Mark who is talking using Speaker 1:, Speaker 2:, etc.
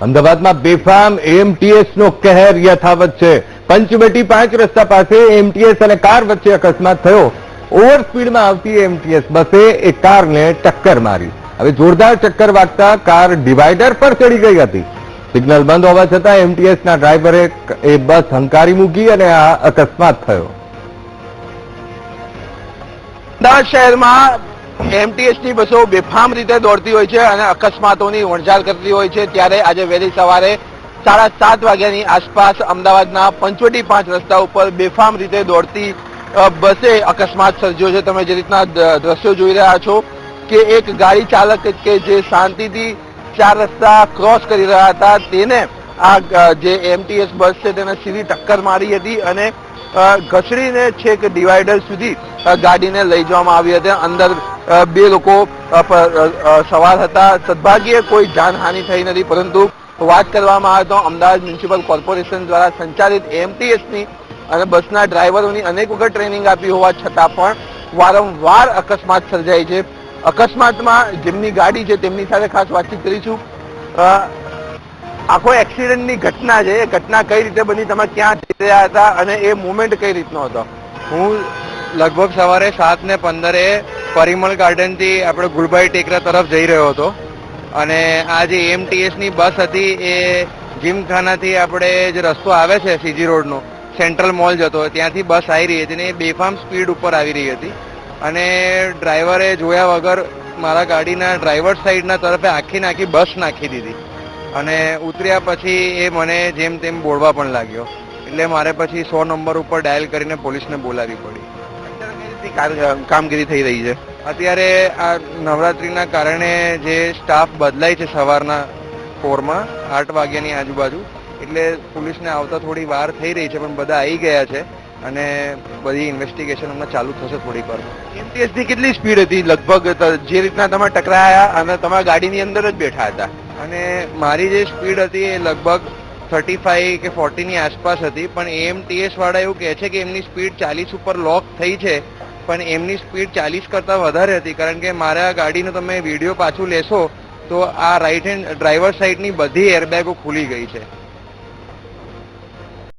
Speaker 1: અમદાવાદમાં બેફામ એએમટીએસ નો કહેર યથાવત છે। પંચવટી 5 રસ્તા પાસે એએમટીએસ અને કાર વચ્ચે અકસ્માત થયો। ઓવર સ્પીડમાં આવતી એએમટીએસ બસે એક કારને ટક્કર મારી। હવે જોરદાર ટક્કર વાગતા કાર ડિવાઈડર પર ચડી ગઈ હતી। સિગ્નલ બંધ હોવા છતાં એએમટીએસના ડ્રાઈવરે એ બસ હંકારી મૂકી અને આ અકસ્માત થયો।
Speaker 2: અમદાવાદ શહેરમાં એએમટીએસની બસો બેફામ રીતે દોડતી હોય છે અને અકસ્માતોની વણઝાર કરતી હોય છે। ત્યારે આજે વહેલી સવારે 7:30 વાગ્યાની આસપાસ અમદાવાદના પંચવટી 5 રસ્તા ઉપર બેફામ રીતે દોડતી બસે અકસ્માત સર્જ્યો છે। તમે જે રીતના દ્રશ્યો જોઈ રહ્યા છો કે એક ગાડી ચાલક કે જે શાંતિથી 4 રસ્તા ક્રોસ કરી રહ્યા હતા તેને આ જે એએમટીએસ બસ છે તેને સીધી ટક્કર મારી હતી અને ઘસડીને છેક ડિવાઈડર સુધી ગાડીને લઈ જવામાં આવી હતી। અંદર 2 લોકો સવાર હતા। સદભાગ્યે કોઈ જાનહાનિ થઈ નથી, પરંતુ વાત કરવામાં આવે તો અમદાવાદ મ્યુનિસિપલ કોર્પોરેશન દ્વારા સંચાલિત એએમટીએસની અને બસના ડ્રાઈવરોની અનેક વખત ટ્રેનિંગ આપી હોવા છતાં પણ વારંવાર અકસ્માત સર્જાય છે। અકસ્માતમાં જેમની ગાડી છે તેમની સાથે ખાસ વાતચીત કરીશું। આખો એક્સિડન્ટની ઘટના છે, એ ઘટના કઈ રીતે બની, તમે ક્યાં જઈ રહ્યા હતા અને એ મોમેન્ટ કઈ રીતનો હતો?
Speaker 3: હું લગભગ સવારે 7:15 પરિમલ ગાર્ડનથી આપણે ગુલબાઈ ટેકરા તરફ જઈ રહ્યો હતો અને આ જે એએમટીએસની બસ હતી એ જીમખાનાથી આપણે જે રસ્તો આવે છે સીજી રોડનો સેન્ટ્રલ મોલ જતો, ત્યાંથી બસ આવી રહી હતી ને એ બેફામ સ્પીડ ઉપર આવી રહી હતી અને ડ્રાઈવરે જોયા વગર મારા ગાડીના ડ્રાઈવર સાઈડના તરફે આખી બસ નાખી દીધી અને ઉતર્યા પછી એ મને જેમ તેમ બોલવા પણ લાગ્યો। એટલે મારે પછી 100 નંબર ઉપર ડાયલ કરીને પોલીસને બોલાવી પડી।
Speaker 2: કામગીરી થઈ રહી છે
Speaker 3: અત્યારે આ નવરાત્રીના કારણે જે સ્ટાફ બદલાય છે સવારના પોરમાં 8 વાગ્યાની આજુબાજુ, એટલે પોલીસને આવતા થોડી વાર થઈ રહી છે, પણ બધા આવી ગયા છે અને બધી ઇન્વેસ્ટિગેશન હમણાં ચાલુ થશે થોડીક વાર।
Speaker 2: એએમટીએસની કેટલી સ્પીડ હતી લગભગ, જે રીતના તમે ટકરાયા અને તમે ગાડીની અંદર જ બેઠા હતા?
Speaker 3: અને મારી જે સ્પીડ હતી એ લગભગ 35 કે 40 ની આસપાસ હતી, પણ એએમટીએસ વાળા એવું કહે છે કે એમની સ્પીડ 40 ઉપર લોક થઈ છે, પણ એમની સ્પીડ 40 કરતાં વધારે હતી। કારણ કે મારા ગાડીનો તમે વિડીયો પાછું લેશો તો આ રાઈટ હેન્ડ ડ્રાઈવર સાઈડની બધી એરબેગો ખુલી ગઈ છે।